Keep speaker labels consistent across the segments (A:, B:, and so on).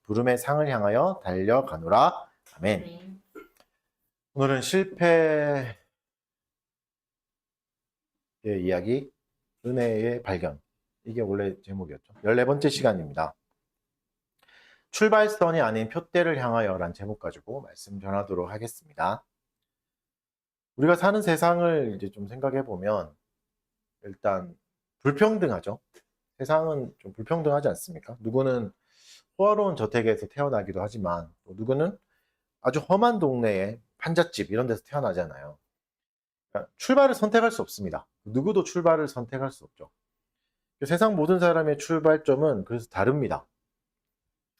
A: 부름의 상을 향하여 달려가노라. 아멘.
B: 네.
A: 오늘은 실패의 이야기, 은혜의 발견. 이게 원래 제목이었죠. 14번째 시간입니다. 출발선이 아닌 표대를 향하여라는 제목 가지고 말씀 전하도록 하겠습니다. 우리가 사는 세상을 이제 좀 생각해 보면 일단 불평등하죠. 세상은 좀 불평등하지 않습니까? 누구는 호화로운 저택에서 태어나기도 하지만 또 누구는 아주 험한 동네에 판잣집 이런 데서 태어나잖아요. 그러니까 출발을 선택할 수 없습니다. 누구도 출발을 선택할 수 없죠. 세상 모든 사람의 출발점은 그래서 다릅니다.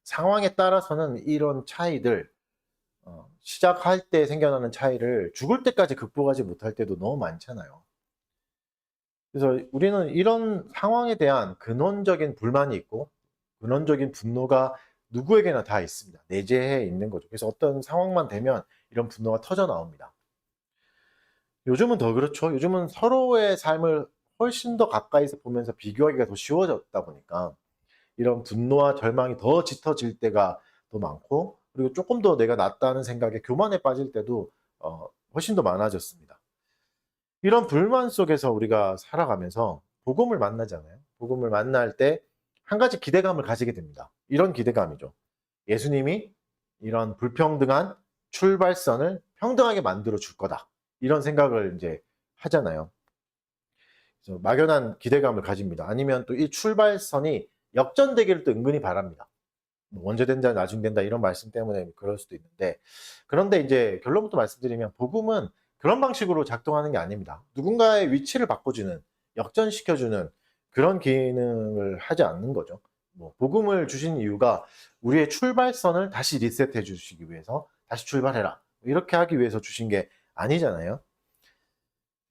A: 상황에 따라서는 이런 차이들, 시작할 때 생겨나는 차이를 죽을 때까지 극복하지 못할 때도 너무 많잖아요. 그래서 우리는 이런 상황에 대한 근원적인 불만이 있고 근원적인 분노가 누구에게나 다 있습니다. 내재해 있는 거죠. 그래서 어떤 상황만 되면 이런 분노가 터져 나옵니다. 요즘은 더 그렇죠. 요즘은 서로의 삶을 훨씬 더 가까이서 보면서 비교하기가 더 쉬워졌다 보니까 이런 분노와 절망이 더 짙어질 때가 더 많고, 그리고 조금 더 내가 낫다는 생각에 교만에 빠질 때도 훨씬 더 많아졌습니다. 이런 불만 속에서 우리가 살아가면서 복음을 만나잖아요. 복음을 만날 때 한 가지 기대감을 가지게 됩니다. 이런 기대감이죠. 예수님이 이런 불평등한 출발선을 평등하게 만들어 줄 거다. 이런 생각을 이제 하잖아요. 그래서 막연한 기대감을 가집니다. 아니면 또 이 출발선이 역전되기를 또 은근히 바랍니다. 뭐 언제 된다, 나중 된다 이런 말씀 때문에 그럴 수도 있는데, 그런데 이제 결론부터 말씀드리면 복음은 그런 방식으로 작동하는 게 아닙니다. 누군가의 위치를 바꿔주는, 역전시켜주는 그런 기능을 하지 않는 거죠. 뭐 복음을 주신 이유가 우리의 출발선을 다시 리셋해 주시기 위해서 다시 출발해라 이렇게 하기 위해서 주신 게 아니잖아요.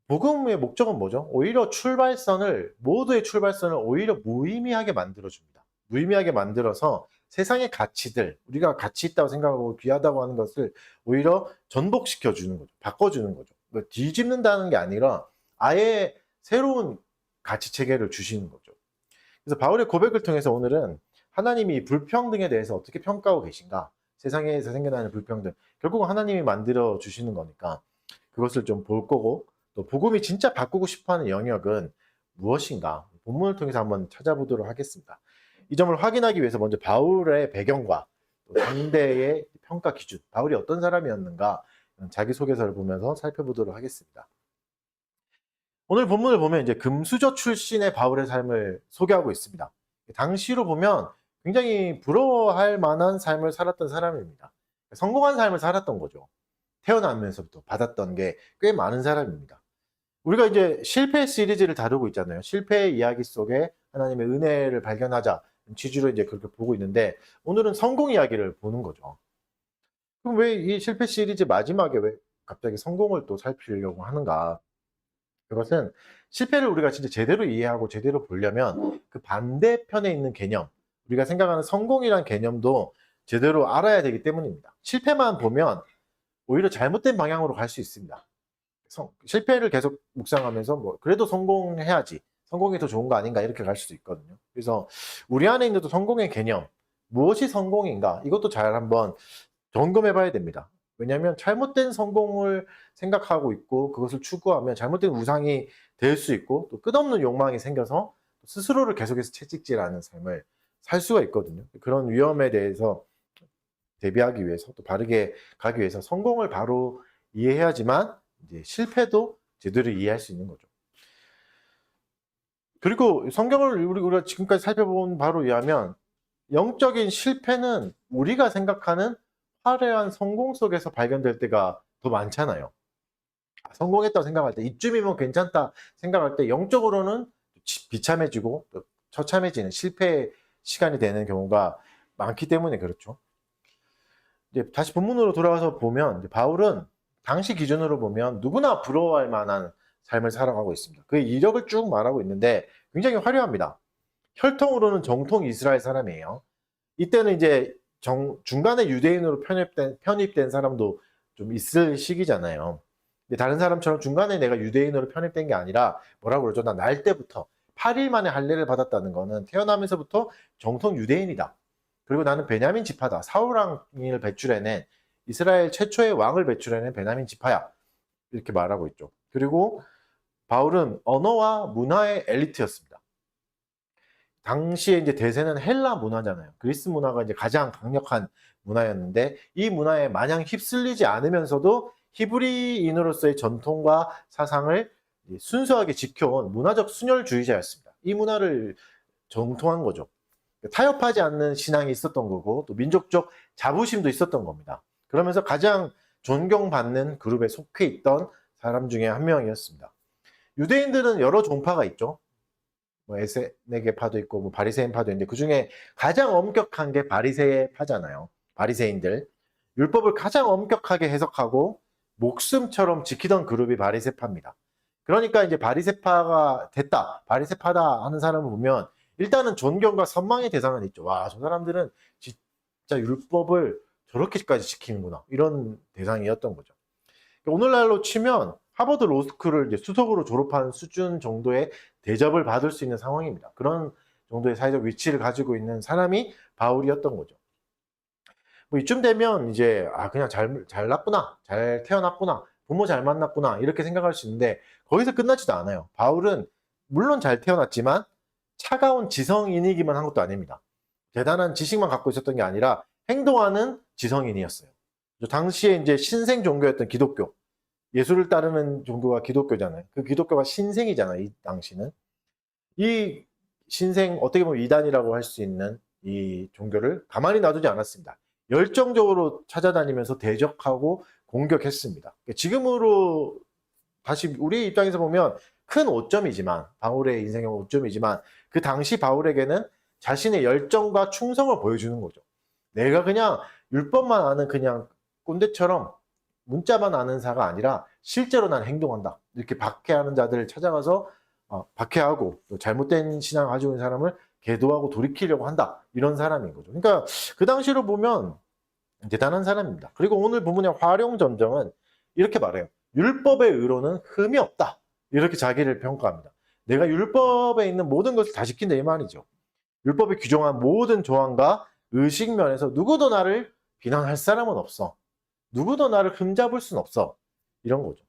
A: 복음의 목적은 뭐죠? 오히려 모두의 출발선을 오히려 무의미하게 만들어줍니다. 무의미하게 만들어서 세상의 가치들, 우리가 가치 있다고 생각하고 귀하다고 하는 것을 오히려 전복시켜주는 거죠. 바꿔주는 거죠. 뒤집는다는 게 아니라 아예 새로운 가치 체계를 주시는 거죠. 그래서 바울의 고백을 통해서 오늘은 하나님이 불평등에 대해서 어떻게 평가하고 계신가? 세상에서 생겨나는 불평등. 결국은 하나님이 만들어 주시는 거니까 그것을 좀 볼 거고, 또 복음이 진짜 바꾸고 싶어하는 영역은 무엇인가? 본문을 통해서 한번 찾아보도록 하겠습니다. 이 점을 확인하기 위해서 먼저 바울의 배경과 또 당대의 평가 기준, 바울이 어떤 사람이었는가 자기소개서를 보면서 살펴보도록 하겠습니다. 오늘 본문을 보면 이제 금수저 출신의 바울의 삶을 소개하고 있습니다. 당시로 보면 굉장히 부러워할 만한 삶을 살았던 사람입니다. 성공한 삶을 살았던 거죠. 태어나면서부터 받았던 게 꽤 많은 사람입니다. 우리가 이제 실패 시리즈를 다루고 있잖아요. 실패의 이야기 속에 하나님의 은혜를 발견하자 취지로 이제 그렇게 보고 있는데, 오늘은 성공 이야기를 보는 거죠. 그럼 왜 이 실패 시리즈 마지막에 왜 갑자기 성공을 또 살피려고 하는가? 그것은 실패를 우리가 진짜 제대로 이해하고 제대로 보려면 그 반대편에 있는 개념, 우리가 생각하는 성공이란 개념도 제대로 알아야 되기 때문입니다. 실패만 보면 오히려 잘못된 방향으로 갈 수 있습니다. 실패를 계속 묵상하면서 뭐 그래도 성공해야지, 성공이 더 좋은 거 아닌가 이렇게 갈 수도 있거든요. 그래서 우리 안에 있는 또 성공의 개념, 무엇이 성공인가 이것도 잘 한번 점검해 봐야 됩니다. 왜냐하면 잘못된 성공을 생각하고 있고 그것을 추구하면 잘못된 우상이 될 수 있고, 또 끝없는 욕망이 생겨서 스스로를 계속해서 채찍질하는 삶을 살 수가 있거든요. 그런 위험에 대해서 대비하기 위해서, 또 바르게 가기 위해서 성공을 바로 이해해야지만 이제 실패도 제대로 이해할 수 있는 거죠. 그리고 성경을 우리가 지금까지 살펴본 바로 의하면 영적인 실패는 우리가 생각하는 화려한 성공 속에서 발견될 때가 더 많잖아요. 성공했다고 생각할 때, 이쯤이면 괜찮다 생각할 때 영적으로는 비참해지고 또 처참해지는 실패의 시간이 되는 경우가 많기 때문에 그렇죠. 이제 다시 본문으로 돌아와서 보면 이제 바울은 당시 기준으로 보면 누구나 부러워할 만한 삶을 살아가고 있습니다. 그의 이력을 쭉 말하고 있는데 굉장히 화려합니다. 혈통으로는 정통 이스라엘 사람이에요. 이때는 이제 중간에 유대인으로 편입된 사람도 좀 있을 시기잖아요. 근데 다른 사람처럼 중간에 내가 유대인으로 편입된 게 아니라 뭐라고 그러죠? 나 날 때부터 8일 만에 할례를 받았다는 거는 태어나면서부터 정통 유대인이다. 그리고 나는 베냐민 지파다. 사울 왕을 배출해낸 이스라엘 최초의 왕을 배출해낸 베냐민 지파야. 이렇게 말하고 있죠. 그리고 바울은 언어와 문화의 엘리트였습니다. 당시에 이제 대세는 헬라 문화잖아요. 그리스 문화가 이제 가장 강력한 문화였는데 이 문화에 마냥 휩쓸리지 않으면서도 히브리인으로서의 전통과 사상을 순수하게 지켜온 문화적 순혈주의자였습니다. 이 문화를 정통한 거죠. 타협하지 않는 신앙이 있었던 거고 또 민족적 자부심도 있었던 겁니다. 그러면서 가장 존경받는 그룹에 속해 있던 사람 중에 한 명이었습니다. 유대인들은 여러 종파가 있죠. 뭐 에세네계파도 있고 뭐 바리새인파도 있는데 그 중에 가장 엄격한 게 바리새파잖아요. 바리새인들. 율법을 가장 엄격하게 해석하고 목숨처럼 지키던 그룹이 바리새파입니다. 그러니까 이제 바리새파가 됐다, 바리새파다 하는 사람을 보면 일단은 존경과 선망의 대상은 있죠. 와, 저 사람들은 진짜 율법을 저렇게까지 지키는구나. 이런 대상이었던 거죠. 오늘날로 치면 하버드 로스쿨을 이제 수석으로 졸업한 수준 정도의 대접을 받을 수 있는 상황입니다. 그런 정도의 사회적 위치를 가지고 있는 사람이 바울이었던 거죠. 뭐 이쯤 되면 이제 그냥 잘났구나, 잘 태어났구나, 부모 잘 만났구나 이렇게 생각할 수 있는데 거기서 끝나지도 않아요. 바울은 물론 잘 태어났지만 차가운 지성인이기만 한 것도 아닙니다. 대단한 지식만 갖고 있었던 게 아니라 행동하는 지성인이었어요. 당시에 이제 신생 종교였던 기독교, 예수를 따르는 종교가 기독교잖아요. 그 기독교가 신생이잖아요. 이 당시는. 이 신생, 어떻게 보면 이단이라고 할 수 있는 이 종교를 가만히 놔두지 않았습니다. 열정적으로 찾아다니면서 대적하고 공격했습니다. 지금으로 다시 우리 입장에서 보면 큰 오점이지만, 바울의 인생의 오점이지만 그 당시 바울에게는 자신의 열정과 충성을 보여주는 거죠. 내가 그냥 율법만 아는 그냥 꼰대처럼 문자만 아는 자가 아니라 실제로 난 행동한다. 이렇게 박해하는 자들을 찾아가서 박해하고 또 잘못된 신앙을 가지고 있는 사람을 계도하고 돌이키려고 한다. 이런 사람인 거죠. 그러니까 그 당시로 보면 대단한 사람입니다. 그리고 오늘 본문의 활용점정은 이렇게 말해요. 율법의 의로는 흠이 없다. 이렇게 자기를 평가합니다. 내가 율법에 있는 모든 것을 다 지킨다 이 말이죠. 율법이 규정한 모든 조항과 의식면에서 누구도 나를 비난할 사람은 없어. 누구도 나를 흠잡을 순 없어. 이런 거죠.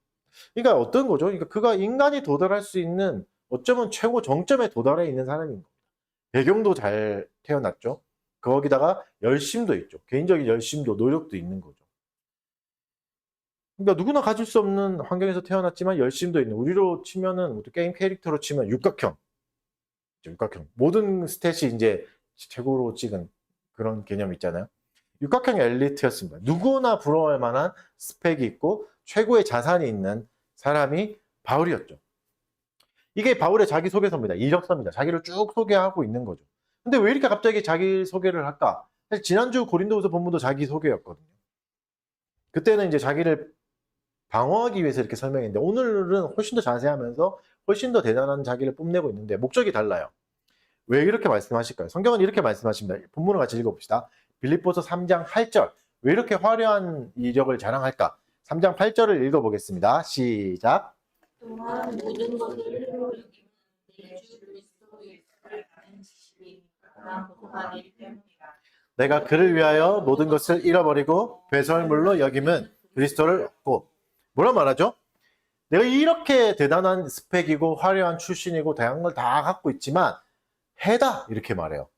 A: 그러니까 어떤 거죠? 그러니까 그가 인간이 도달할 수 있는 어쩌면 최고 정점에 도달해 있는 사람인 겁니다. 배경도 잘 태어났죠. 거기다가 열심도 있죠. 개인적인 열심도 노력도 있는 거죠. 그러니까 누구나 가질 수 없는 환경에서 태어났지만 열심도 있는, 우리로 치면은 게임 캐릭터로 치면 육각형. 모든 스탯이 이제 최고로 찍은 그런 개념 있잖아요. 육각형 엘리트였습니다. 누구나 부러워할 만한 스펙이 있고 최고의 자산이 있는 사람이 바울이었죠. 이게 바울의 자기소개서입니다. 이력서입니다. 자기를 쭉 소개하고 있는 거죠. 근데 왜 이렇게 갑자기 자기소개를 할까? 사실 지난주 고린도후서 본문도 자기소개였거든요. 그때는 이제 자기를 방어하기 위해서 이렇게 설명했는데 오늘은 훨씬 더 자세하면서 훨씬 더 대단한 자기를 뽐내고 있는데 목적이 달라요. 왜 이렇게 말씀하실까요? 성경은 이렇게 말씀하십니다. 본문을 같이 읽어봅시다. 빌립보서 3장 8절. 왜 이렇게 화려한 이력을 자랑할까? 3장 8절을 읽어보겠습니다. 시작.
B: 또한 모든 것을 새로 여기면 예수 그리스도의 뜻을 아는 지식이 가장 부족하기 때문이다.
A: 내가 그를 위하여 모든 것을 잃어버리고 배설물로 여김은 그리스도를 얻고. 뭐라 말하죠? 내가 이렇게 대단한 스펙이고 화려한 출신이고 다양한 걸 다 갖고 있지만 해다 이렇게 말해요.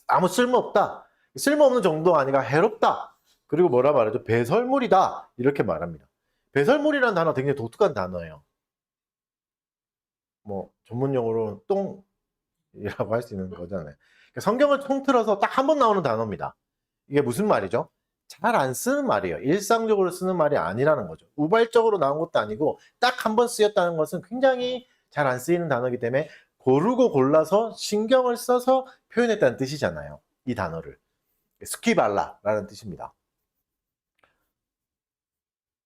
A: 아무 쓸모없다. 쓸모없는 정도가 아니라 해롭다. 그리고 뭐라 말하죠? 배설물이다. 이렇게 말합니다. 배설물이라는 단어 굉장히 독특한 단어예요. 뭐 전문용어로 똥이라고 할 수 있는 거잖아요. 그러니까 성경을 통틀어서 딱 한 번 나오는 단어입니다. 이게 무슨 말이죠? 잘 안 쓰는 말이에요. 일상적으로 쓰는 말이 아니라는 거죠. 우발적으로 나온 것도 아니고 딱 한 번 쓰였다는 것은 굉장히 잘 안 쓰이는 단어이기 때문에 고르고 골라서 신경을 써서 표현했다는 뜻이잖아요. 이 단어를. 스키발라라는 뜻입니다.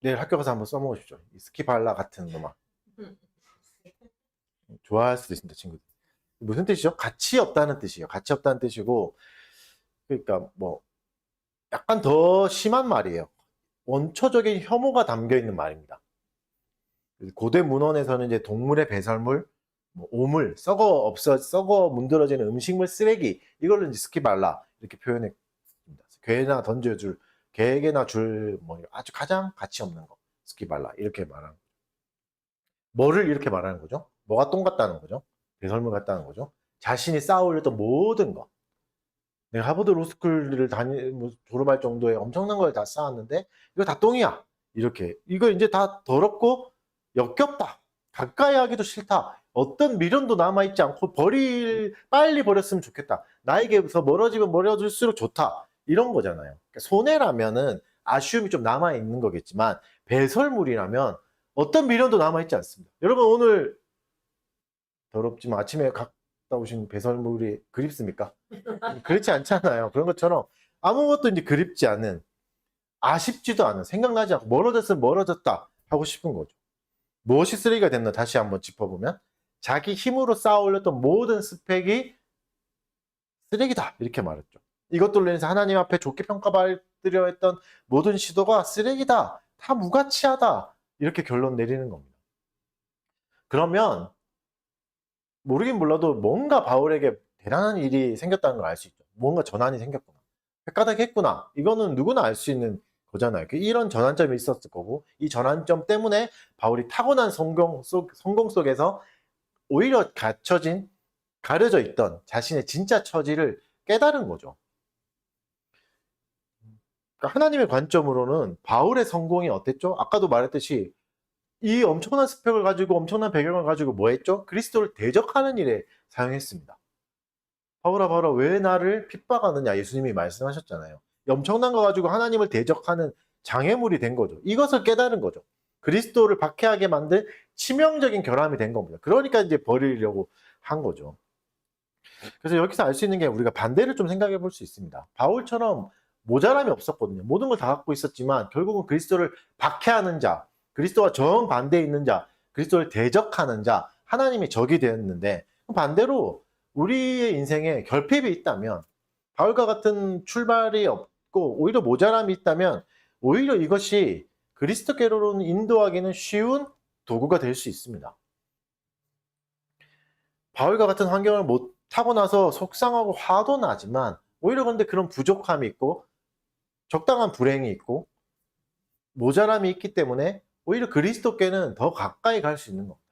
A: 내일 학교 가서 한번 써먹으십시오. 이 스키발라 같은 놈아. 좋아할 수도 있습니다, 친구들. 무슨 뜻이죠? 가치 없다는 뜻이에요. 가치 없다는 뜻이고, 그러니까 뭐 약간 더 심한 말이에요. 원초적인 혐오가 담겨 있는 말입니다. 고대 문헌에서는 이제 동물의 배설물, 뭐 오물, 썩어 문드러지는 음식물 쓰레기, 이걸로 이제 스키발라 이렇게 표현했습니다. 개에게나 줄 뭐 아주 가장 가치 없는 거, 스키발라 이렇게 말하는 거죠. 뭐를 이렇게 말하는 거죠? 뭐가 똥 같다는 거죠? 배설물 같다는 거죠? 자신이 쌓아올렸던 모든 거. 내가 하버드 로스쿨을 뭐 졸업할 정도의 엄청난 걸 다 쌓았는데 이거 다 똥이야. 이렇게 이거 이제 다 더럽고 역겹다. 가까이 하기도 싫다. 어떤 미련도 남아있지 않고 빨리 버렸으면 좋겠다. 나에게서 멀어지면 멀어질수록 좋다. 이런 거잖아요. 그러니까 손해라면은 아쉬움이 좀 남아있는 거겠지만 배설물이라면 어떤 미련도 남아있지 않습니다. 여러분 오늘 더럽지만 아침에 갔다 오신 배설물이 그립습니까? 그렇지 않잖아요. 그런 것처럼 아무것도 이제 그립지 않은, 아쉽지도 않은, 생각나지 않고 멀어졌으면 멀어졌다 하고 싶은 거죠. 무엇이 쓰레기가 됐나 다시 한번 짚어보면 자기 힘으로 쌓아 올렸던 모든 스펙이 쓰레기다 이렇게 말했죠. 이것들로 인해서 하나님 앞에 좋게 평가받으려 했던 모든 시도가 쓰레기다, 다 무가치하다 이렇게 결론 내리는 겁니다. 그러면 모르긴 몰라도 뭔가 바울에게 대단한 일이 생겼다는 걸 알 수 있죠. 뭔가 전환이 생겼구나. 헷가닥 했구나. 이거는 누구나 알 수 있는 거잖아요. 이런 전환점이 있었을 거고 이 전환점 때문에 바울이 타고난 성공 속에서 오히려 가려져 있던 자신의 진짜 처지를 깨달은 거죠. 그러니까 하나님의 관점으로는 바울의 성공이 어땠죠? 아까도 말했듯이 이 엄청난 스펙을 가지고 엄청난 배경을 가지고 뭐 했죠? 그리스도를 대적하는 일에 사용했습니다. 바울아 왜 나를 핍박하느냐 예수님이 말씀하셨잖아요. 엄청난 거 가지고 하나님을 대적하는 장애물이 된 거죠. 이것을 깨달은 거죠. 그리스도를 박해하게 만든 치명적인 결함이 된 겁니다. 그러니까 이제 버리려고 한 거죠. 그래서 여기서 알 수 있는 게 우리가 반대를 좀 생각해 볼 수 있습니다. 바울처럼 모자람이 없었거든요. 모든 걸 다 갖고 있었지만 결국은 그리스도를 박해하는 자, 그리스도와 정반대에 있는 자, 그리스도를 대적하는 자, 하나님의 적이 되었는데 반대로 우리의 인생에 결핍이 있다면 바울과 같은 출발이 없고 오히려 모자람이 있다면 오히려 이것이 그리스도께로 인도하기는 쉬운 도구가 될 수 있습니다. 바울과 같은 환경을 못 타고 나서 속상하고 화도 나지만 오히려 근데 그런 부족함이 있고 적당한 불행이 있고 모자람이 있기 때문에 오히려 그리스도께는 더 가까이 갈 수 있는 겁니다.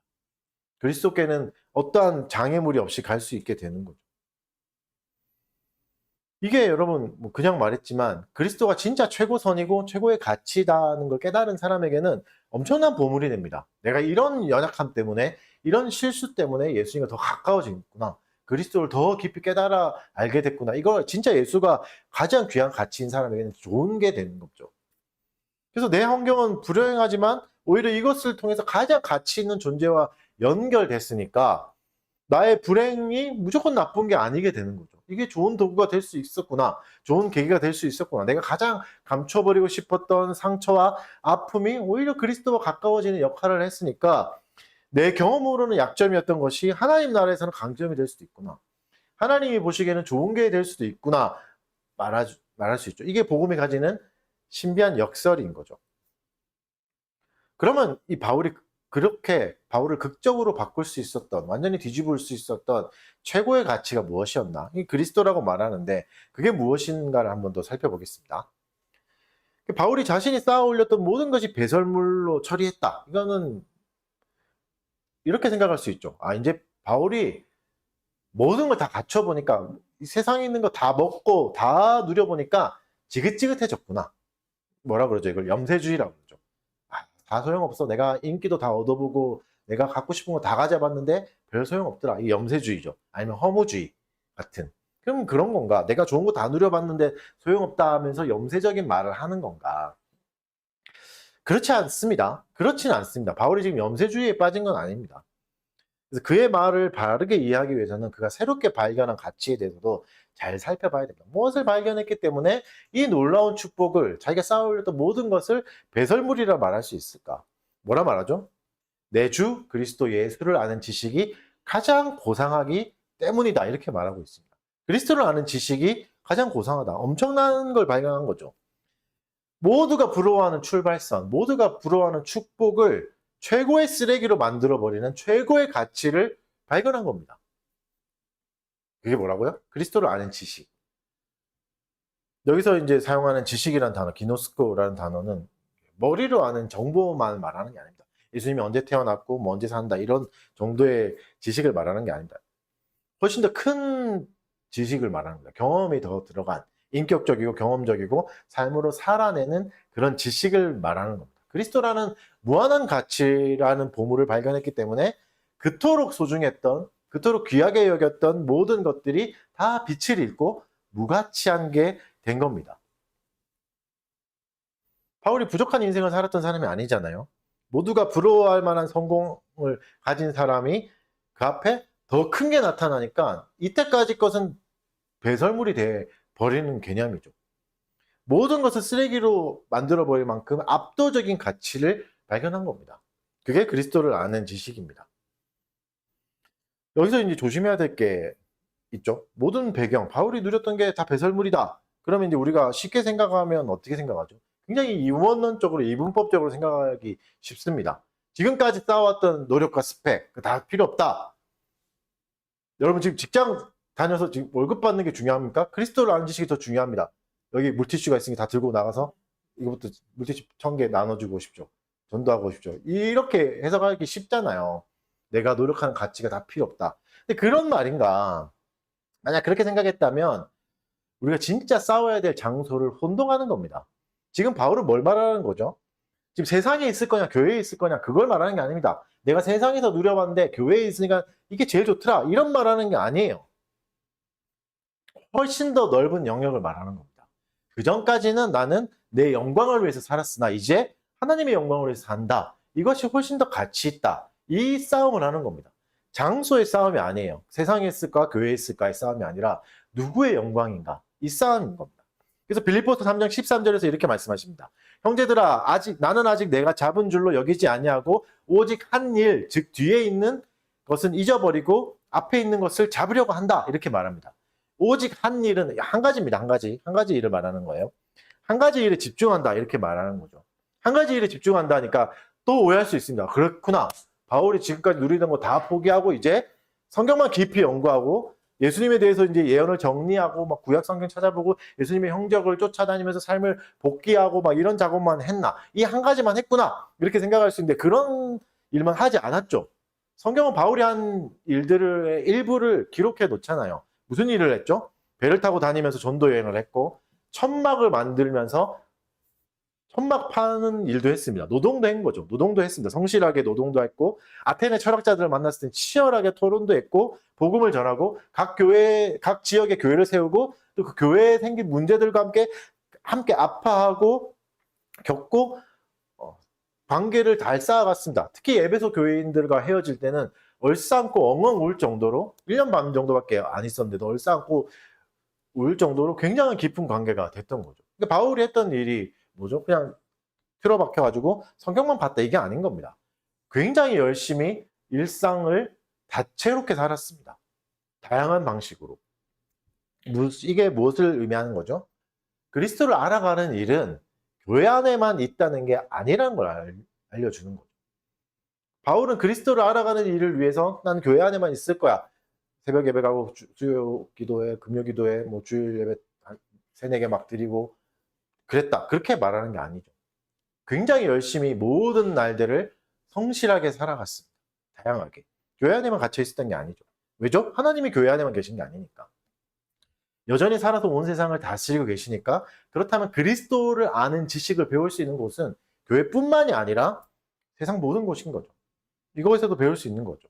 A: 그리스도께는 어떠한 장애물이 없이 갈 수 있게 되는 거죠. 이게 여러분 뭐 그냥 말했지만 그리스도가 진짜 최고선이고 최고의 가치다는 걸 깨달은 사람에게는 엄청난 보물이 됩니다. 내가 이런 연약함 때문에 이런 실수 때문에 예수님과 더 가까워지겠구나. 그리스도를 더 깊이 깨달아 알게 됐구나. 이거 진짜 예수가 가장 귀한 가치인 사람에게는 좋은 게 되는 거죠. 그래서 내 환경은 불행하지만 오히려 이것을 통해서 가장 가치 있는 존재와 연결됐으니까 나의 불행이 무조건 나쁜 게 아니게 되는 거죠. 이게 좋은 도구가 될 수 있었구나. 좋은 계기가 될 수 있었구나. 내가 가장 감춰버리고 싶었던 상처와 아픔이 오히려 그리스도와 가까워지는 역할을 했으니까 내 경험으로는 약점이었던 것이 하나님 나라에서는 강점이 될 수도 있구나. 하나님이 보시기에는 좋은 게 될 수도 있구나. 말할 수 있죠. 이게 복음이 가지는 신비한 역설인 거죠. 그러면 이 그렇게 바울을 극적으로 바꿀 수 있었던, 완전히 뒤집을 수 있었던 최고의 가치가 무엇이었나? 이 그리스도라고 말하는데 그게 무엇인가를 한번 더 살펴보겠습니다. 바울이 자신이 쌓아 올렸던 모든 것이 배설물로 처리했다. 이거는 이렇게 생각할 수 있죠. 이제 바울이 모든 걸 다 갖춰보니까 이 세상에 있는 거 다 먹고 다 누려보니까 지긋지긋해졌구나. 뭐라 그러죠? 이걸 염세주의라고 그러죠. 다 소용없어. 내가 인기도 다 얻어보고 내가 갖고 싶은 거 다 가져봤는데 별 소용없더라. 이 염세주의죠. 아니면 허무주의 같은. 그럼 그런 건가? 내가 좋은 거 다 누려봤는데 소용없다 하면서 염세적인 말을 하는 건가? 그렇지 않습니다. 그렇지는 않습니다. 바울이 지금 염세주의에 빠진 건 아닙니다. 그래서 그의 말을 바르게 이해하기 위해서는 그가 새롭게 발견한 가치에 대해서도 잘 살펴봐야 됩니다. 무엇을 발견했기 때문에 이 놀라운 축복을 자기가 쌓아올렸던 모든 것을 배설물이라 말할 수 있을까? 뭐라 말하죠? 내 주 그리스도 예수를 아는 지식이 가장 고상하기 때문이다. 이렇게 말하고 있습니다. 그리스도를 아는 지식이 가장 고상하다. 엄청난 걸 발견한 거죠. 모두가 부러워하는 출발선, 모두가 부러워하는 축복을 최고의 쓰레기로 만들어버리는 최고의 가치를 발견한 겁니다. 그게 뭐라고요? 그리스도를 아는 지식. 여기서 이제 사용하는 지식이라는 단어, 기노스코라는 단어는 머리로 아는 정보만 말하는 게 아닙니다. 예수님이 언제 태어났고 뭐 언제 산다 이런 정도의 지식을 말하는 게 아닙니다. 훨씬 더 큰 지식을 말하는 거예요. 경험이 더 들어간 인격적이고 경험적이고 삶으로 살아내는 그런 지식을 말하는 겁니다. 그리스도라는 무한한 가치라는 보물을 발견했기 때문에 그토록 소중했던, 그토록 귀하게 여겼던 모든 것들이 다 빛을 잃고 무가치한 게 된 겁니다. 바울이 부족한 인생을 살았던 사람이 아니잖아요. 모두가 부러워할 만한 성공을 가진 사람이 그 앞에 더 큰 게 나타나니까 이때까지 것은 배설물이 돼 버리는 개념이죠. 모든 것을 쓰레기로 만들어 버릴 만큼 압도적인 가치를 발견한 겁니다. 그게 그리스도를 아는 지식입니다. 여기서 이제 조심해야 될 게 있죠. 모든 배경, 바울이 누렸던 게 다 배설물이다. 그러면 이제 우리가 쉽게 생각하면 어떻게 생각하죠? 굉장히 이원론적으로, 이분법적으로 생각하기 쉽습니다. 지금까지 쌓아왔던 노력과 스펙, 다 필요 없다. 여러분 지금 직장 다녀서 지금 월급 받는 게 중요합니까? 그리스도를 아는 지식이 더 중요합니다. 여기 물티슈가 있으니 다 들고 나가서 이것부터 물티슈 1000개 나눠주고 오십시오. 전도하고 오십시오. 이렇게 해석하기 쉽잖아요. 내가 노력하는 가치가 다 필요 없다. 근데 그런 말인가? 만약 그렇게 생각했다면 우리가 진짜 싸워야 될 장소를 혼동하는 겁니다. 지금 바울은 뭘 말하는 거죠? 지금 세상에 있을 거냐 교회에 있을 거냐 그걸 말하는 게 아닙니다. 내가 세상에서 누려봤는데 교회에 있으니까 이게 제일 좋더라 이런 말하는 게 아니에요. 훨씬 더 넓은 영역을 말하는 겁니다. 그 전까지는 나는 내 영광을 위해서 살았으나 이제 하나님의 영광을 위해서 산다. 이것이 훨씬 더 가치 있다. 이 싸움을 하는 겁니다. 장소의 싸움이 아니에요. 세상에 있을까 교회에 있을까의 싸움이 아니라 누구의 영광인가 이 싸움인 겁니다. 그래서 빌립보서 3장 13절에서 이렇게 말씀하십니다. 형제들아 나는 아직 내가 잡은 줄로 여기지 아니하고 오직 한 일 즉 뒤에 있는 것은 잊어버리고 앞에 있는 것을 잡으려고 한다 이렇게 말합니다. 오직 한 일은 한 가지입니다. 한 가지 일을 말하는 거예요. 한 가지 일에 집중한다 이렇게 말하는 거죠. 한 가지 일에 집중한다니까 또 오해할 수 있습니다. 그렇구나. 바울이 지금까지 누리던 거 다 포기하고 이제 성경만 깊이 연구하고 예수님에 대해서 이제 예언을 정리하고 막 구약 성경 찾아보고 예수님의 형적을 쫓아다니면서 삶을 복귀하고 막 이런 작업만 했나? 이 한 가지만 했구나. 이렇게 생각할 수 있는데 그런 일만 하지 않았죠. 성경은 바울이 한 일들의 일부를 기록해 놓잖아요. 무슨 일을 했죠? 배를 타고 다니면서 전도 여행을 했고 천막을 만들면서 천막 파는 일도 했습니다. 노동도 한 거죠. 노동도 했습니다. 성실하게 노동도 했고 아테네 철학자들을 만났을 때 치열하게 토론도 했고 복음을 전하고 각 지역의 교회를 세우고 또 그 교회에 생긴 문제들과 함께 아파하고 겪고 관계를 잘 쌓아갔습니다. 특히 에베소 교회인들과 헤어질 때는 얼싸안고 엉엉 울 정도로 1년 반 정도밖에 안 있었는데도 얼싸안고 울 정도로 굉장히 깊은 관계가 됐던 거죠. 그러니까 바울이 했던 일이 뭐죠? 그냥 틀어박혀가지고 성경만 봤다 이게 아닌 겁니다. 굉장히 열심히 일상을 다채롭게 살았습니다. 다양한 방식으로. 이게 무엇을 의미하는 거죠? 그리스도를 알아가는 일은 교회 안에만 있다는 게 아니라는 걸 알려주는 거죠. 바울은 그리스도를 알아가는 일을 위해서 난 교회 안에만 있을 거야. 새벽 예배 가고 주요 기도회, 금요 기도회, 뭐 주일 예배 3-4개 막 드리고 그랬다. 그렇게 말하는 게 아니죠. 굉장히 열심히 모든 날들을 성실하게 살아갔습니다. 다양하게. 교회 안에만 갇혀 있었던 게 아니죠. 왜죠? 하나님이 교회 안에만 계신 게 아니니까. 여전히 살아서 온 세상을 다스리고 계시니까 그렇다면 그리스도를 아는 지식을 배울 수 있는 곳은 교회뿐만이 아니라 세상 모든 곳인 거죠. 이곳에서도 배울 수 있는 거죠.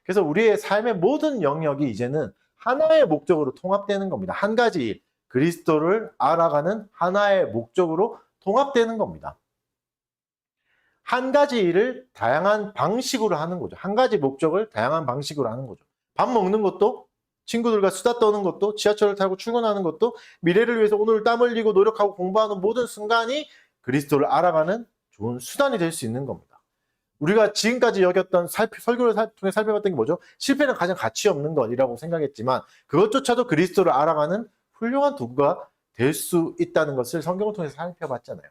A: 그래서 우리의 삶의 모든 영역이 이제는 하나의 목적으로 통합되는 겁니다. 한 가지 일, 그리스도를 알아가는 하나의 목적으로 통합되는 겁니다. 한 가지 일을 다양한 방식으로 하는 거죠. 한 가지 목적을 다양한 방식으로 하는 거죠. 밥 먹는 것도, 친구들과 수다 떠는 것도, 지하철을 타고 출근하는 것도, 미래를 위해서 오늘 땀 흘리고 노력하고 공부하는 모든 순간이 그리스도를 알아가는 좋은 수단이 될 수 있는 겁니다. 우리가 지금까지 여겼던 설교를 통해 살펴봤던 게 뭐죠? 실패는 가장 가치 없는 것이라고 생각했지만 그것조차도 그리스도를 알아가는 훌륭한 도구가 될 수 있다는 것을 성경을 통해서 살펴봤잖아요.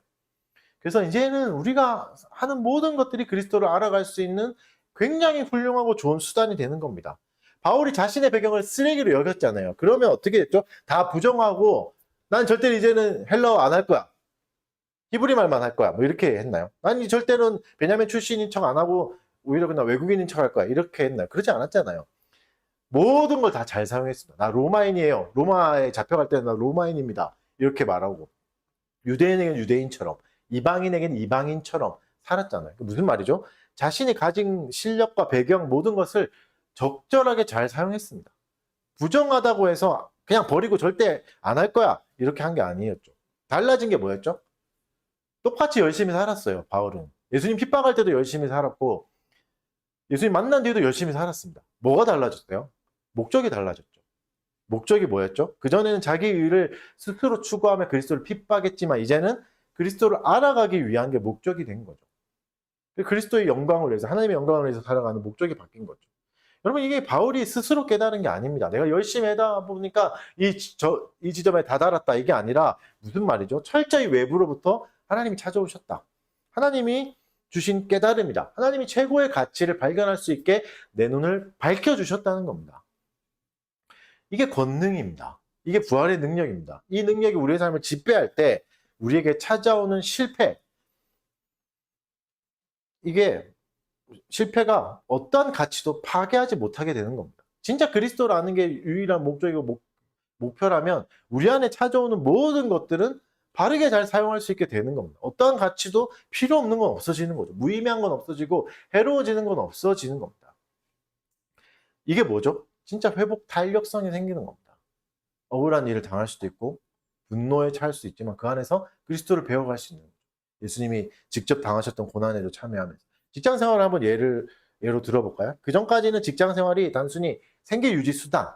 A: 그래서 이제는 우리가 하는 모든 것들이 그리스도를 알아갈 수 있는 굉장히 훌륭하고 좋은 수단이 되는 겁니다. 바울이 자신의 배경을 쓰레기로 여겼잖아요. 그러면 어떻게 됐죠? 다 부정하고 난 절대 이제는 헬라어 안 할 거야. 히브리 말만 할 거야. 뭐 이렇게 했나요? 난 절대는 베냐민 출신인 척 안 하고 오히려 그냥 외국인인 척 할 거야. 이렇게 했나요? 그러지 않았잖아요. 모든 걸 다 잘 사용했습니다. 나 로마인이에요. 로마에 잡혀갈 때는 나 로마인입니다. 이렇게 말하고 유대인에게는 유대인처럼 이방인에게는 이방인처럼 살았잖아요. 무슨 말이죠? 자신이 가진 실력과 배경 모든 것을 적절하게 잘 사용했습니다. 부정하다고 해서 그냥 버리고 절대 안 할 거야. 이렇게 한 게 아니었죠. 달라진 게 뭐였죠? 똑같이 열심히 살았어요. 바울은. 예수님 핍박할 때도 열심히 살았고 예수님 만난 뒤에도 열심히 살았습니다. 뭐가 달라졌어요? 목적이 달라졌죠. 목적이 뭐였죠? 그전에는 자기 의를 스스로 추구하며 그리스도를 핍박했지만 이제는 그리스도를 알아가기 위한 게 목적이 된 거죠. 그리스도의 영광을 위해서 하나님의 영광을 위해서 살아가는 목적이 바뀐 거죠. 여러분 이게 바울이 스스로 깨달은 게 아닙니다. 내가 열심히 하다 보니까 이 지점에 다다랐다 이게 아니라 무슨 말이죠? 철저히 외부로부터 하나님이 찾아오셨다. 하나님이 주신 깨달음이다. 하나님이 최고의 가치를 발견할 수 있게 내 눈을 밝혀주셨다는 겁니다. 이게 권능입니다. 이게 부활의 능력입니다. 이 능력이 우리의 삶을 지배할 때 우리에게 찾아오는 실패, 이게 실패가 어떠한 가치도 파괴하지 못하게 되는 겁니다. 진짜 그리스도를 아는 게 유일한 목적이고 목표라면 우리 안에 찾아오는 모든 것들은 바르게 잘 사용할 수 있게 되는 겁니다. 어떠한 가치도 필요 없는 건 없어지는 거죠. 무의미한 건 없어지고 해로워지는 건 없어지는 겁니다. 이게 뭐죠? 진짜 회복 탄력성이 생기는 겁니다. 억울한 일을 당할 수도 있고 분노에 차일 수 있지만 그 안에서 그리스도를 배워갈 수 있는 거죠. 예수님이 직접 당하셨던 고난에도 참여하면서. 직장 생활을 한번 예로 들어볼까요? 그 전까지는 직장 생활이 단순히 생계 유지 수단,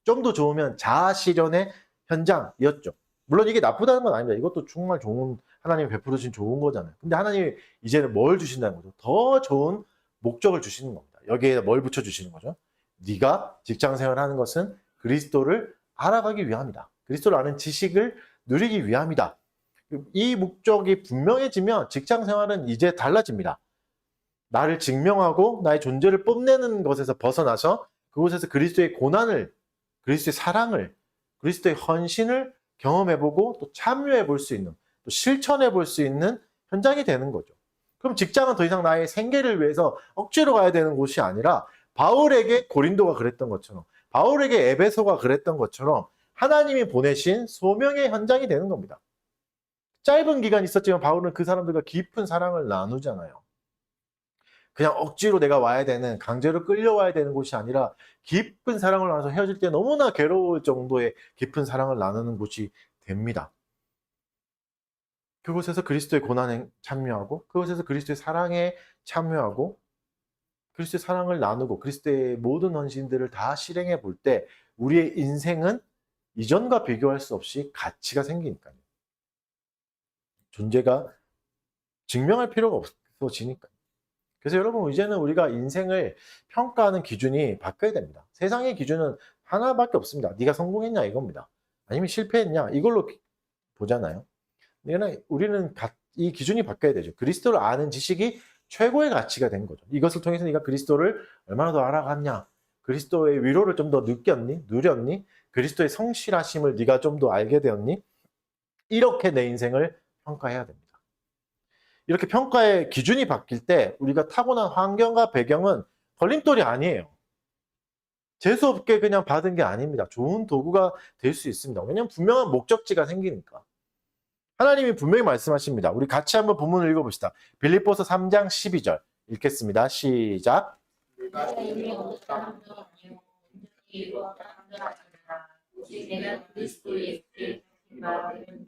A: 좀 더 좋으면 자아 실현의 현장이었죠. 물론 이게 나쁘다는 건 아닙니다. 이것도 정말 좋은, 하나님이 베풀어 주신 좋은 거잖아요. 근데 하나님이 이제는 뭘 주신다는 거죠? 더 좋은 목적을 주시는 겁니다. 여기에 뭘 붙여주시는 거죠? 네가 직장 생활하는 것은 그리스도를 알아가기 위함이다. 그리스도를 아는 지식을 누리기 위함이다. 이 목적이 분명해지면 직장 생활은 이제 달라집니다. 나를 증명하고 나의 존재를 뽐내는 것에서 벗어나서 그곳에서 그리스도의 고난을, 그리스도의 사랑을, 그리스도의 헌신을 경험해보고 또 참여해볼 수 있는, 또 실천해볼 수 있는 현장이 되는 거죠. 그럼 직장은 더 이상 나의 생계를 위해서 억지로 가야 되는 곳이 아니라 바울에게 고린도가 그랬던 것처럼, 바울에게 에베소가 그랬던 것처럼 하나님이 보내신 소명의 현장이 되는 겁니다. 짧은 기간 있었지만 바울은 그 사람들과 깊은 사랑을 나누잖아요. 그냥 억지로 내가 와야 되는, 강제로 끌려와야 되는 곳이 아니라 깊은 사랑을 나눠서 헤어질 때 너무나 괴로울 정도의 깊은 사랑을 나누는 곳이 됩니다. 그곳에서 그리스도의 고난에 참여하고 그곳에서 그리스도의 사랑에 참여하고 그리스도의 사랑을 나누고 그리스도의 모든 헌신들을 다 실행해 볼 때 우리의 인생은 이전과 비교할 수 없이 가치가 생기니까요. 존재가 증명할 필요가 없어지니까요. 그래서 여러분 이제는 우리가 인생을 평가하는 기준이 바뀌어야 됩니다. 세상의 기준은 하나밖에 없습니다. 네가 성공했냐 이겁니다. 아니면 실패했냐 이걸로 보잖아요. 우리는 이 기준이 바뀌어야 되죠. 그리스도를 아는 지식이 최고의 가치가 된 거죠. 이것을 통해서 네가 그리스도를 얼마나 더 알아갔냐, 그리스도의 위로를 좀 더 누렸니, 그리스도의 성실하심을 네가 좀 더 알게 되었니, 이렇게 내 인생을 평가해야 됩니다. 이렇게 평가의 기준이 바뀔 때 우리가 타고난 환경과 배경은 걸림돌이 아니에요. 재수없게 그냥 받은 게 아닙니다. 좋은 도구가 될 수 있습니다. 왜냐하면 분명한 목적지가 생기니까. 하나님이 분명히 말씀하십니다. 우리 같이 한번 본문을 읽어봅시다. 빌립보서 3장 12절 읽겠습니다. 시작.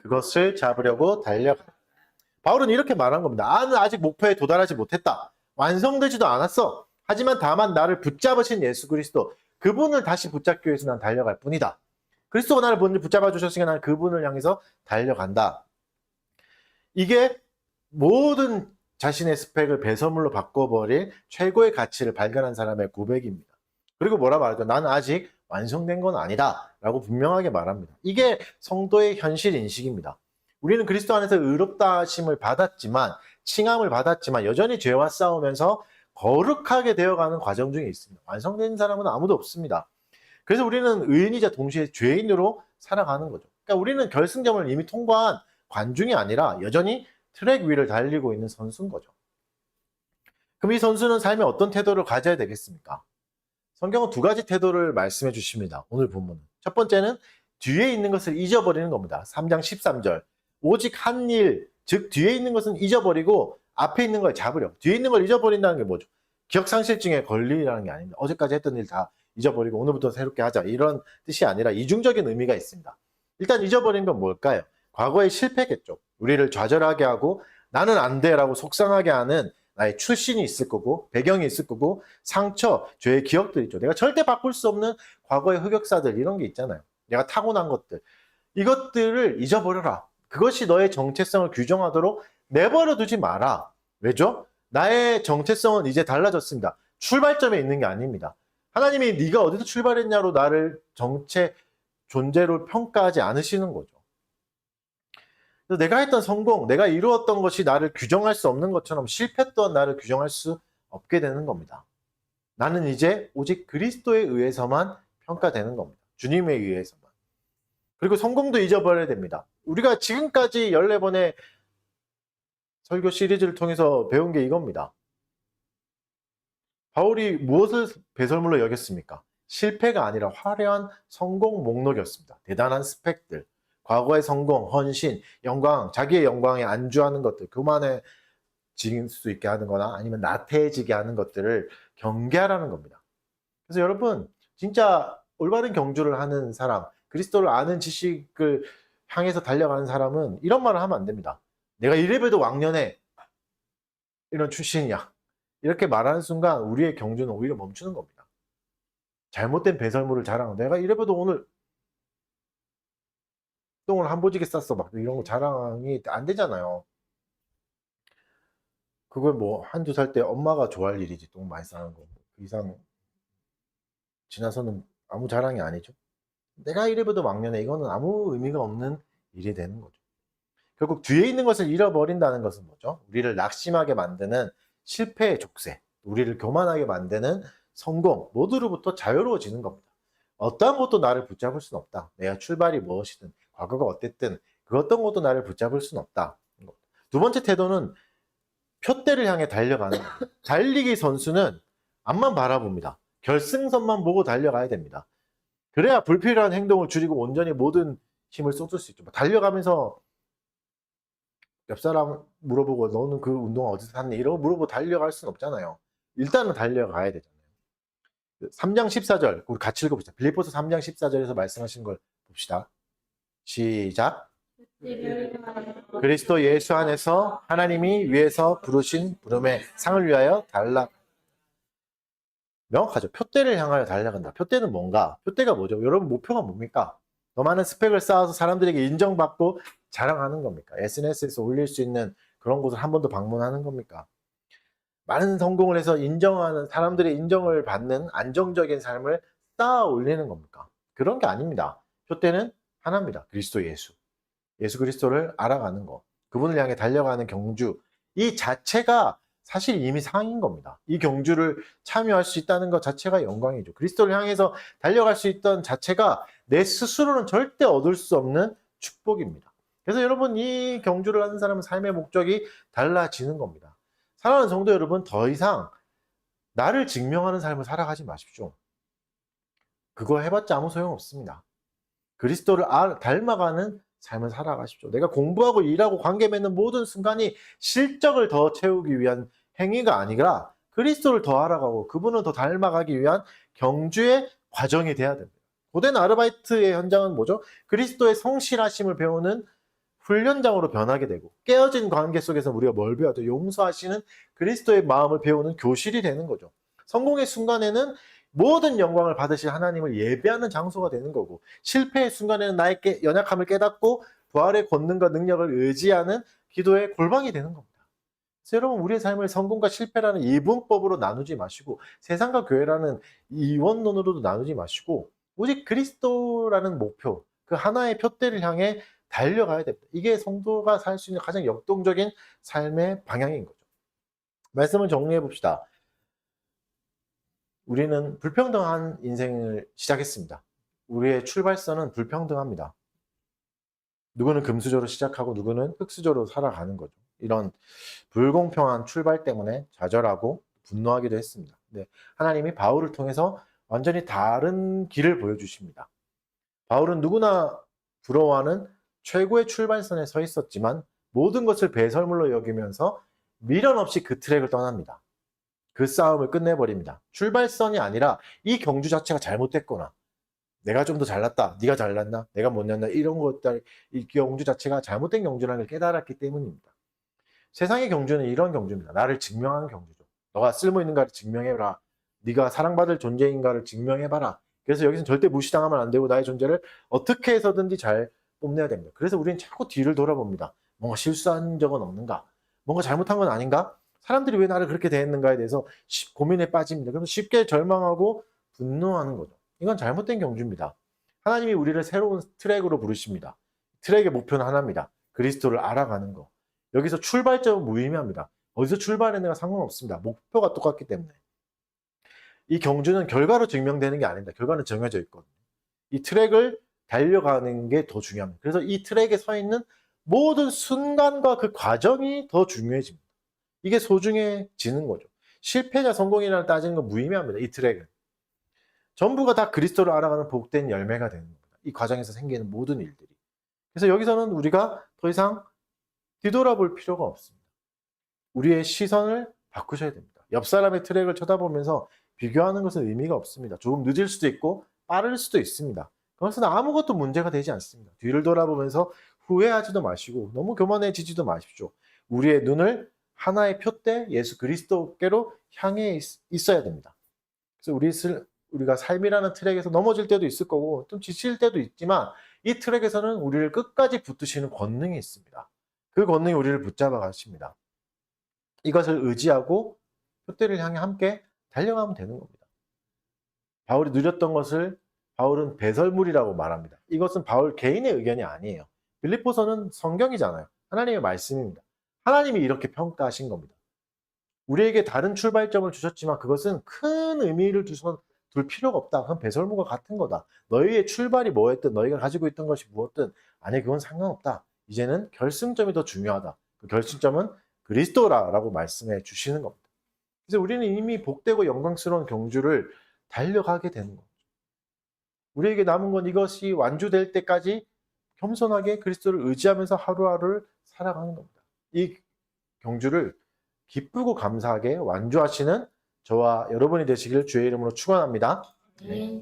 A: 그것을 잡으려고 달려가. 바울은 이렇게 말한 겁니다. 나는 아직 목표에 도달하지 못했다. 완성되지도 않았어. 하지만 다만 나를 붙잡으신 예수 그리스도, 그분을 다시 붙잡기 위해서 난 달려갈 뿐이다. 그리스도가 나를 먼저 붙잡아 주셨으니까 나는 그분을 향해서 달려간다. 이게 모든 자신의 스펙을 배설물로 바꿔버릴 최고의 가치를 발견한 사람의 고백입니다. 그리고 뭐라 말하죠? 나는 아직 완성된 건 아니다 라고 분명하게 말합니다. 이게 성도의 현실 인식입니다. 우리는 그리스도 안에서 의롭다 하심을 받았지만, 칭함을 받았지만 여전히 죄와 싸우면서 거룩하게 되어가는 과정 중에 있습니다. 완성된 사람은 아무도 없습니다. 그래서 우리는 의인이자 동시에 죄인으로 살아가는 거죠. 그러니까 우리는 결승점을 이미 통과한 관중이 아니라 여전히 트랙 위를 달리고 있는 선수인 거죠. 그럼 이 선수는 삶에 어떤 태도를 가져야 되겠습니까? 성경은 두 가지 태도를 말씀해 주십니다. 오늘 본문은. 첫 번째는 뒤에 있는 것을 잊어버리는 겁니다. 3장 13절. 오직 한 일, 즉 뒤에 있는 것은 잊어버리고 앞에 있는 걸 잡으려. 뒤에 있는 걸 잊어버린다는 게 뭐죠? 기억상실증에 걸리라는 게 아닙니다. 어제까지 했던 일 다 잊어버리고 오늘부터 새롭게 하자. 이런 뜻이 아니라 이중적인 의미가 있습니다. 일단 잊어버린 건 뭘까요? 과거의 실패겠죠. 우리를 좌절하게 하고 나는 안 돼라고 속상하게 하는 나의 출신이 있을 거고 배경이 있을 거고 상처, 죄의 기억들 있죠. 내가 절대 바꿀 수 없는 과거의 흑역사들 이런 게 있잖아요. 내가 타고난 것들. 이것들을 잊어버려라. 그것이 너의 정체성을 규정하도록 내버려 두지 마라. 왜죠? 나의 정체성은 이제 달라졌습니다. 출발점에 있는 게 아닙니다. 하나님이 네가 어디서 출발했냐로 나를 정체, 존재로 평가하지 않으시는 거죠. 그래서 내가 했던 성공, 내가 이루었던 것이 나를 규정할 수 없는 것처럼 실패 또한 나를 규정할 수 없게 되는 겁니다. 나는 이제 오직 그리스도에 의해서만 평가되는 겁니다. 주님에 의해서만. 그리고 성공도 잊어버려야 됩니다. 우리가 지금까지 14번의 설교 시리즈를 통해서 배운 게 이겁니다. 바울이 무엇을 배설물로 여겼습니까? 실패가 아니라 화려한 성공 목록이었습니다. 대단한 스펙들, 과거의 성공, 헌신, 영광, 자기의 영광에 안주하는 것들, 그만해 질 수 있게 하는 거나 아니면 나태해지게 하는 것들을 경계하라는 겁니다. 그래서 여러분, 진짜 올바른 경주를 하는 사람, 그리스도를 아는 지식을 향해서 달려가는 사람은 이런 말을 하면 안 됩니다. 내가 이래봬도 왕년에 이런 출신이야. 이렇게 말하는 순간 우리의 경주는 오히려 멈추는 겁니다. 잘못된 배설물을 자랑하고 내가 이래봬도 오늘 똥을 한 보지게 쌌어. 막 이런 거 자랑이 안 되잖아요. 그걸 뭐 한두 살 때 엄마가 좋아할 일이지. 똥 많이 싸는 거. 그 이상 지나서는 아무 자랑이 아니죠. 내가 이래봬도 막년에 이거는 아무 의미가 없는 일이 되는 거죠. 결국 뒤에 있는 것을 잃어버린다는 것은 뭐죠? 우리를 낙심하게 만드는 실패의 족쇄, 우리를 교만하게 만드는 성공 모두로부터 자유로워지는 겁니다. 어떠한 것도 나를 붙잡을 수는 없다. 내가 출발이 무엇이든 과거가 어땠든 그 어떤 것도 나를 붙잡을 수는 없다. 두 번째 태도는 표대를 향해 달려가는 겁니다. 달리기 선수는 앞만 바라봅니다. 결승선만 보고 달려가야 됩니다. 그래야 불필요한 행동을 줄이고 온전히 모든 힘을 쏟을 수 있죠. 달려가면서 옆 사람 물어보고 너는 그 운동화 어디서 샀니? 이러고 물어보고 달려갈 수는 없잖아요. 일단은 달려가야 되잖아요. 3장 14절 우리 같이 읽어보자. 빌립보서 3장 14절에서 말씀하시는 걸 봅시다. 시작. 그리스도 예수 안에서 하나님이 위에서 부르신 부름의 상을 위하여 달라. 명확하죠. 표대를 향하여 달려간다. 표대는 뭔가? 표대가 뭐죠? 여러분 목표가 뭡니까? 더 많은 스펙을 쌓아서 사람들에게 인정받고 자랑하는 겁니까? SNS에서 올릴 수 있는 그런 곳을 한 번 더 방문하는 겁니까? 많은 성공을 해서 인정하는 사람들의 인정을 받는 안정적인 삶을 쌓아 올리는 겁니까? 그런 게 아닙니다. 표대는 하나입니다. 그리스도 예수. 예수 그리스도를 알아가는 것. 그분을 향해 달려가는 경주. 이 자체가 사실 이미 상인 겁니다. 이 경주를 참여할 수 있다는 것 자체가 영광이죠. 그리스도를 향해서 달려갈 수 있던 자체가 내 스스로는 절대 얻을 수 없는 축복입니다. 그래서 여러분 이 경주를 하는 사람은 삶의 목적이 달라지는 겁니다. 사랑하는 성도 여러분, 더 이상 나를 증명하는 삶을 살아가지 마십시오. 그거 해봤자 아무 소용없습니다. 그리스도를 닮아가는 삶을 살아가십시오. 내가 공부하고 일하고 관계 맺는 모든 순간이 실적을 더 채우기 위한 행위가 아니라 그리스도를 더 알아가고 그분을 더 닮아가기 위한 경주의 과정이 돼야 됩니다. 고된 아르바이트의 현장은 뭐죠? 그리스도의 성실하심을 배우는 훈련장으로 변하게 되고 깨어진 관계 속에서 우리가 뭘 배워도 용서하시는 그리스도의 마음을 배우는 교실이 되는 거죠. 성공의 순간에는 모든 영광을 받으실 하나님을 예배하는 장소가 되는 거고 실패의 순간에는 나의 연약함을 깨닫고 부활의 권능과 능력을 의지하는 기도의 골방이 되는 겁니다. 그래서 여러분 우리의 삶을 성공과 실패라는 이분법으로 나누지 마시고 세상과 교회라는 이원론으로도 나누지 마시고 오직 그리스도라는 목표 그 하나의 표대를 향해 달려가야 됩니다. 이게 성도가 살 수 있는 가장 역동적인 삶의 방향인 거죠. 말씀을 정리해 봅시다. 우리는 불평등한 인생을 시작했습니다. 우리의 출발선은 불평등합니다. 누구는 금수저로 시작하고 누구는 흙수저로 살아가는 거죠. 이런 불공평한 출발 때문에 좌절하고 분노하기도 했습니다. 네, 하나님이 바울을 통해서 완전히 다른 길을 보여주십니다. 바울은 누구나 부러워하는 최고의 출발선에 서 있었지만 모든 것을 배설물로 여기면서 미련 없이 그 트랙을 떠납니다. 그 싸움을 끝내버립니다. 출발선이 아니라 이 경주 자체가 잘못됐거나 내가 좀 더 잘났다, 네가 잘났나, 내가 못났나 이런 것들, 이 경주 자체가 잘못된 경주라는 걸 깨달았기 때문입니다. 세상의 경주는 이런 경주입니다. 나를 증명하는 경주죠. 너가 쓸모있는가를 증명해봐라. 네가 사랑받을 존재인가를 증명해봐라. 그래서 여기서는 절대 무시당하면 안 되고 나의 존재를 어떻게 해서든지 잘 뽐내야 됩니다. 그래서 우리는 자꾸 뒤를 돌아봅니다. 뭔가 실수한 적은 없는가? 뭔가 잘못한 건 아닌가? 사람들이 왜 나를 그렇게 대했는가에 대해서 고민에 빠집니다. 그래서 쉽게 절망하고 분노하는 거죠. 이건 잘못된 경주입니다. 하나님이 우리를 새로운 트랙으로 부르십니다. 트랙의 목표는 하나입니다. 그리스도를 알아가는 거. 여기서 출발점은 무의미합니다. 어디서 출발했는가 상관없습니다. 목표가 똑같기 때문에. 이 경주는 결과로 증명되는 게 아닙니다. 결과는 정해져 있거든요. 이 트랙을 달려가는 게 더 중요합니다. 그래서 이 트랙에 서 있는 모든 순간과 그 과정이 더 중요해집니다. 이게 소중해지는 거죠. 실패냐 성공이냐를 따지는 건 무의미합니다. 이 트랙은. 전부가 다 그리스도를 알아가는 복된 열매가 되는 겁니다. 이 과정에서 생기는 모든 일들이. 그래서 여기서는 우리가 더 이상 뒤돌아볼 필요가 없습니다. 우리의 시선을 바꾸셔야 됩니다. 옆 사람의 트랙을 쳐다보면서 비교하는 것은 의미가 없습니다. 조금 늦을 수도 있고 빠를 수도 있습니다. 그것은 아무것도 문제가 되지 않습니다. 뒤를 돌아보면서 후회하지도 마시고 너무 교만해지지도 마십시오. 우리의 눈을 하나의 표대 예수 그리스도께로 향해 있어야 됩니다. 그래서 우리가 삶이라는 트랙에서 넘어질 때도 있을 거고 좀 지칠 때도 있지만 이 트랙에서는 우리를 끝까지 붙드시는 권능이 있습니다. 그 권능이 우리를 붙잡아 가십니다. 이것을 의지하고 표대를 향해 함께 달려가면 되는 겁니다. 바울이 누렸던 것을 바울은 배설물이라고 말합니다. 이것은 바울 개인의 의견이 아니에요. 빌립보서는 성경이잖아요. 하나님의 말씀입니다. 하나님이 이렇게 평가하신 겁니다. 우리에게 다른 출발점을 주셨지만 그것은 큰 의미를 둘 필요가 없다. 그건 배설물과 같은 거다. 너희의 출발이 뭐였든 너희가 가지고 있던 것이 무엇든 아니 그건 상관없다. 이제는 결승점이 더 중요하다. 그 결승점은 그리스도라고 말씀해 주시는 겁니다. 그래서 우리는 이미 복되고 영광스러운 경주를 달려가게 되는 겁니다. 우리에게 남은 건 이것이 완주될 때까지 겸손하게 그리스도를 의지하면서 하루하루를 살아가는 겁니다. 이 경주를 기쁘고 감사하게 완주하시는 저와 여러분이 되시길 주의 이름으로 축원합니다.
B: 네.